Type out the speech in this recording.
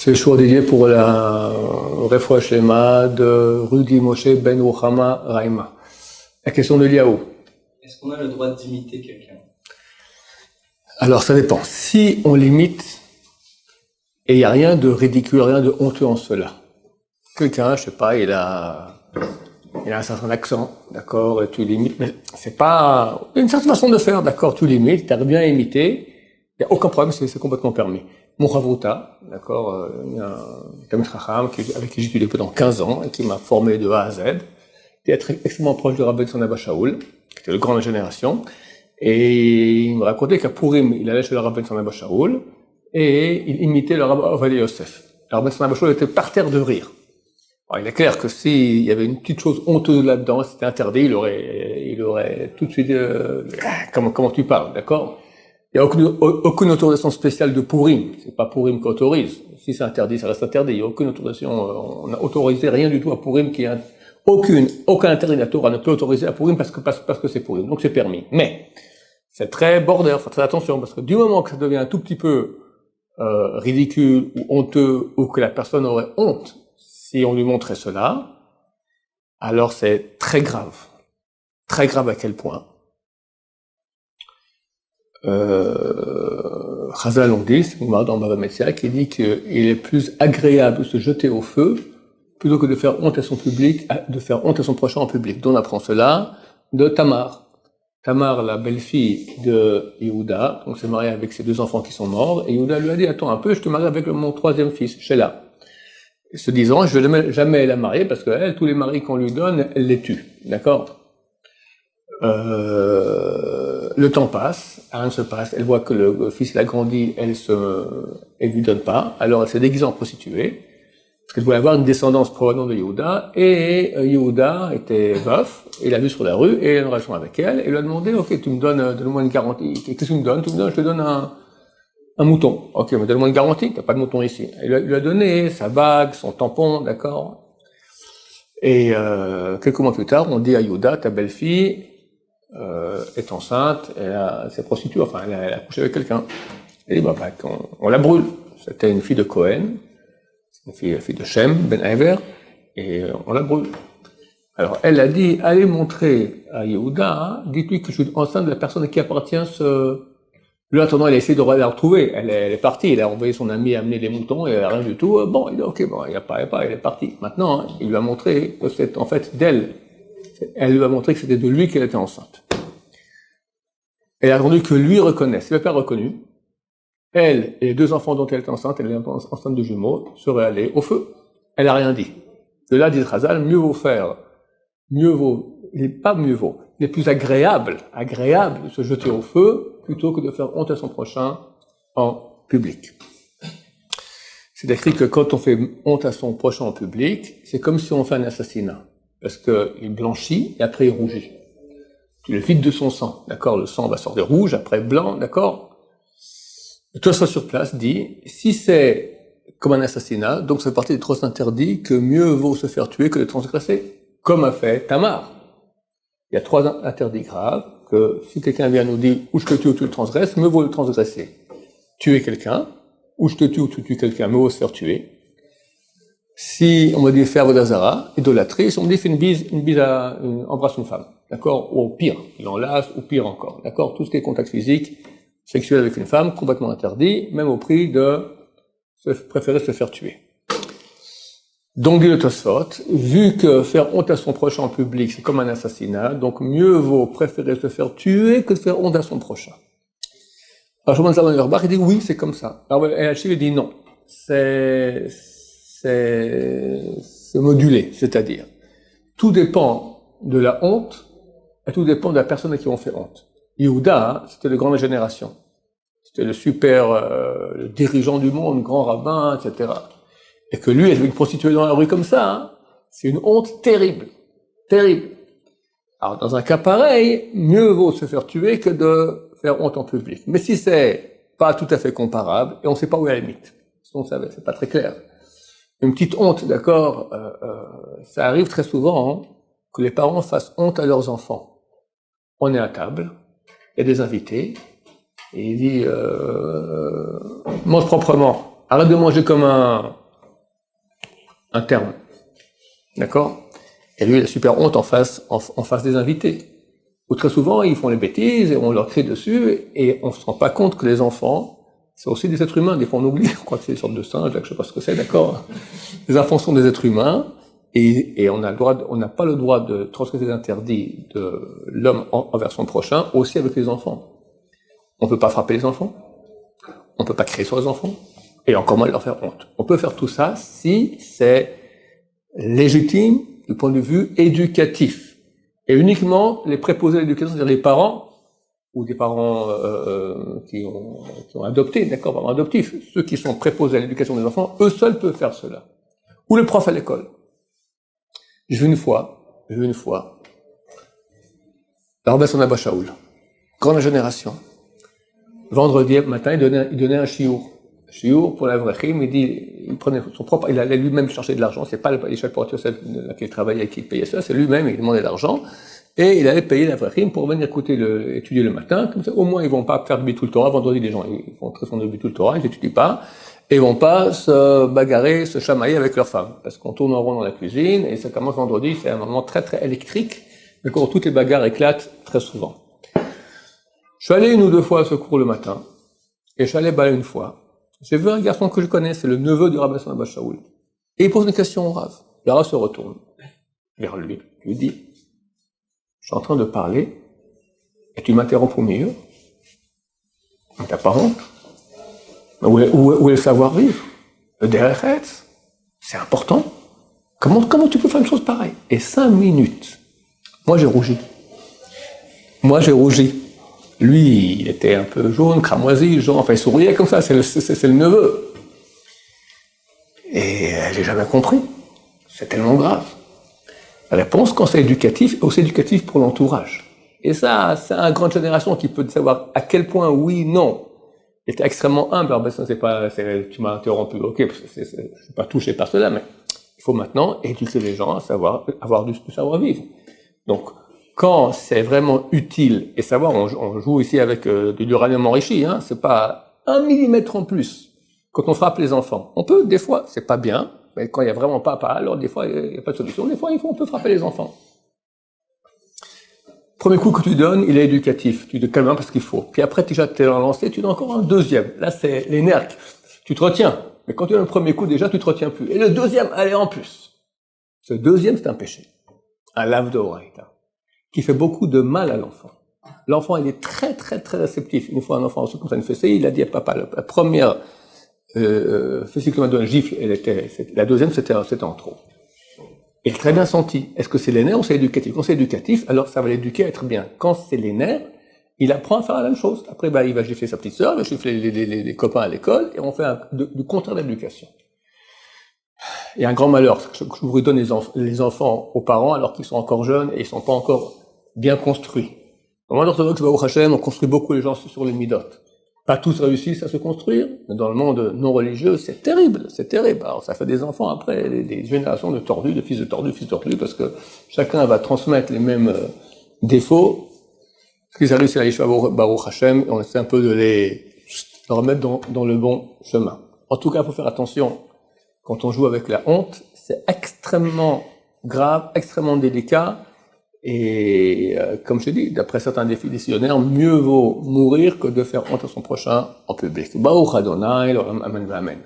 C'est le choix dédié pour la Refoua Shlema de Rudy Moshe Ben Ruchama Raima. La question de Liaou. Est-ce qu'on a le droit d'imiter quelqu'un? Alors ça dépend. Si on l'imite, et il n'y a rien de ridicule, rien de honteux en cela. Quelqu'un, je sais pas, il a un certain accent, d'accord, et tu l'imites, mais c'est pas une certaine façon de faire, d'accord, tu l'imites, tu as bien imité, il n'y a aucun problème, c'est complètement permis. Mon Ravruta, d'accord, il y a un Talmid Chacham avec qui j'ai étudié pendant 15 ans et qui m'a formé de A à Z, qui est extrêmement proche du Rabbi Tzon Abba Shaul, qui était le grand de la génération, et il me racontait qu'à Purim, il allait chez le Rabbi Tzon Abba Shaul et il imitait le Rabbi Ovadia Yosef. Le Rabbi Tzon Abba Shaul était par terre de rire. Alors, il est clair que s'il y avait une petite chose honteuse là-dedans, c'était interdit, il aurait tout de suite, comment tu parles, d'accord? Il n'y a aucune autorisation spéciale de Purim. C'est pas Purim qui autorise. Si c'est interdit, ça reste interdit. Il n'y a aucune autorisation, on n'a autorisé rien du tout à Purim aucun interdit de la Torah ne peut autoriser à Purim parce que c'est Purim. Donc c'est permis. Mais, c'est très border, faut faire attention, parce que du moment que ça devient un tout petit peu, ridicule ou honteux, ou que la personne aurait honte, si on lui montrait cela, alors c'est très grave. Très grave à quel point? Chazal on dit, c'est dans Bava Metzia, qui dit qu'il est plus agréable de se jeter au feu plutôt que de faire honte à son public, de faire honte à son prochain en public. Dont on apprend cela de Tamar. Tamar, la belle-fille de Yehuda, donc s'est mariée avec ses 2 enfants qui sont morts, et Yehuda lui a dit, attends un peu, je te marie avec mon 3e fils, Sheila. Et se disant, je vais jamais la marier parce qu'elle, tous les maris qu'on lui donne, elle les tue. D'accord? Le temps passe, rien ne se passe, elle voit que le fils l'a grandi, elle lui donne pas, alors elle s'est déguisée en prostituée, parce qu'elle voulait avoir une descendance provenant de Yehuda, et Yehuda était veuf, il l'a vu sur la rue, et il a une relation avec elle, et lui a demandé, ok, tu me donne-moi une garantie, qu'est-ce que tu me donnes? Tu me donnes, je te donne un mouton. Ok, mais donne-moi une garantie, t'as pas de mouton ici. Il lui a donné sa bague, son tampon, d'accord? Et quelques mois plus tard, on dit à Yehuda, ta belle-fille, est enceinte, elle s'est prostituée, enfin, elle a couché avec quelqu'un. Et dit, on la brûle. C'était une fille de Cohen, une fille de Shem, Ben Ever, et on la brûle. Alors, elle a dit, allez montrer à Yehuda, dites-lui que je suis enceinte de la personne à qui appartient Lui, attendant, elle a essayé de la retrouver. Elle est partie, elle a envoyé son ami amener les moutons, et rien du tout. Bon, il dit, ok, bon, il n'y a pas, elle est partie. Maintenant, hein, il lui a montré que c'est, en fait, d'elle. Elle lui a montré que c'était de lui qu'elle était enceinte. Elle a attendu que lui reconnaisse. Il n'a pas reconnu. Elle et les 2 enfants dont elle était enceinte de jumeaux, seraient allés au feu. Elle n'a rien dit. De là, dit Chazal, il est plus agréable de se jeter au feu plutôt que de faire honte à son prochain en public. C'est écrit que quand on fait honte à son prochain en public, c'est comme si on fait un assassinat. Parce qu'il blanchit et après il rougit. Tu le vides de son sang, d'accord? Le sang va sortir rouge, après blanc, d'accord? Le Tosfot sur place dit, si c'est comme un assassinat, donc ça fait partie des 3 interdits que mieux vaut se faire tuer que de transgresser, comme a fait Tamar. Il y a 3 interdits graves, que si quelqu'un vient nous dire, ou je te tue ou tu le transgresses, mieux vaut le transgresser. Tuer quelqu'un, ou je te tue ou tu tues quelqu'un, mieux vaut se faire tuer. Si on me dit faire Vodazara, idolâtrie, si on me dit fais embrasse une femme, d'accord? Ou au pire, il l'enlace, ou pire encore, d'accord? Tout ce qui est contact physique, sexuel avec une femme, complètement interdit, même au prix de préférer se faire tuer. Donc, dit le Tosfot, vu que faire honte à son prochain en public, c'est comme un assassinat, donc mieux vaut préférer se faire tuer que de faire honte à son prochain. Alors, Shimon Zalman Auerbach, il dit oui, c'est comme ça. Alors, il dit non. C'est modulé, c'est-à-dire, tout dépend de la honte, et tout dépend de la personne à qui on fait honte. Yehuda, c'était le grand de la génération. C'était le le dirigeant du monde, grand rabbin, etc. Et que lui, avec une prostituée dans la rue comme ça, hein, c'est une honte terrible. Terrible. Alors, dans un cas pareil, mieux vaut se faire tuer que de faire honte en public. Mais si c'est pas tout à fait comparable, et on sait pas où est la limite. Sinon, c'est pas très clair. Une petite honte, d'accord, ça arrive très souvent, hein, que les parents fassent honte à leurs enfants. On est à table, il y a des invités, et il dit, mange proprement. arrête de manger comme un terme. D'accord? Et lui, il a super honte en face des invités. Ou très souvent, ils font les bêtises et on leur crie dessus et on se rend pas compte que les enfants, c'est aussi des êtres humains. Des fois, on oublie. On croit que c'est des sortes de singes, là, que je sais pas ce que c'est, d'accord? Les enfants sont des êtres humains et on n'a pas le droit de transgresser les interdits de l'homme envers son prochain, aussi avec les enfants. On peut pas frapper les enfants. On peut pas crier sur les enfants. Et encore moins leur faire honte. On peut faire tout ça si c'est légitime du point de vue éducatif. Et uniquement les préposés à l'éducation, c'est-à-dire les parents, ou des parents qui ont adopté, d'accord, parents adoptifs, ceux qui sont préposés à l'éducation des enfants, eux seuls peuvent faire cela. Ou le prof à l'école. J'ai vu une fois, la Rabbi Abba Shaul, grande génération. Vendredi matin, il donnait un chiour pour l'Avrechim, il prenait son propre, il allait lui-même chercher de l'argent, c'est pas l'échelle pour laquelle il travaillait qui payait ça, c'est lui-même, il demandait de l'argent, et il allait payer l'Avrechim pour venir étudier le matin, comme ça, au moins ils vont pas faire de Bitul Torah, vendredi les gens, ils font très souvent de Bitul Torah, ils n'étudient pas, et ils vont pas se bagarrer, se chamailler avec leurs femmes, parce qu'on tourne en rond dans la cuisine, et ça commence vendredi, c'est un moment très très électrique, d'accord, toutes les bagarres éclatent très souvent. Je suis allé une ou deux fois à ce cours le matin, et je suis allé balayer une fois. J'ai vu un garçon que je connais, c'est le neveu du Rabbi Abba Shaul. Et il pose une question au Rav. Le Rav se retourne vers lui, lui dit, je suis en train de parler, et tu m'interromps au milieu. T'as pas honte? Où est le savoir-vivre? Le derech, c'est important. Comment tu peux faire une chose pareille? Et 5 minutes. Moi j'ai rougi. Lui, il était un peu jaune, cramoisi, jaune, enfin il souriait comme ça, c'est le neveu. Et j'ai jamais compris. C'est tellement grave. La réponse, quand c'est éducatif, aussi éducatif pour l'entourage. Et ça, c'est une grande génération qui peut savoir à quel point oui, non. Il était extrêmement humble, alors tu m'as interrompu, ok, je suis pas touché par cela, mais il faut maintenant éduquer les gens à savoir, avoir du savoir-vivre. Donc, quand c'est vraiment utile, et savoir, on joue ici avec de l'uranium enrichi, hein, c'est pas 1 millimètre en plus. Quand on frappe les enfants, on peut, des fois, c'est pas bien, mais quand il y a vraiment pas, alors des fois, il n'y a pas de solution, des fois, on peut frapper les enfants. Premier coup que tu donnes, il est éducatif, tu te calmes parce qu'il faut. Puis après, déjà, tu es lancé, tu donnes encore un deuxième. Là, c'est les nerfs. Tu te retiens. Mais quand tu donnes le premier coup, déjà, tu te retiens plus. Et le deuxième, allez, en plus. Ce deuxième, c'est un péché. Un lave d'oraïta, qui fait beaucoup de mal à l'enfant. L'enfant, il est très, très, très réceptif. Une fois, un enfant reçu comme ça une fessée, il a dit à papa, la première fessée qui m'a donné un gifle, la deuxième, c'était en trop. Il est très bien senti. Est-ce que c'est les nerfs ou c'est éducatif? Quand c'est éducatif, alors ça va l'éduquer à être bien. Quand c'est les nerfs, il apprend à faire la même chose. Après, il va gifler sa petite sœur, il va gifler les copains à l'école, et on fait du contraire d'éducation. Il y a un grand malheur, je vous donne les enfants aux parents alors qu'ils sont encore jeunes et ils sont pas encore bien construits. Dans le monde orthodoxe, Baruch Hashem, on construit beaucoup les gens sur les midotes. Pas tous réussissent à se construire, mais dans le monde non religieux, c'est terrible, c'est terrible. Alors ça fait des enfants après, des générations de tordus, de fils de tordus, parce que chacun va transmettre les mêmes défauts. Ce qu'ils réussissent à la Yeshiva Baruch Hashem, on essaie un peu de les remettre dans le bon chemin. En tout cas, il faut faire attention. Quand on joue avec la honte, c'est extrêmement grave, extrêmement délicat. Et comme je dis, d'après certains décisionnaires, mieux vaut mourir que de faire honte à son prochain en public. Baruch Adonai, Amen, Amen.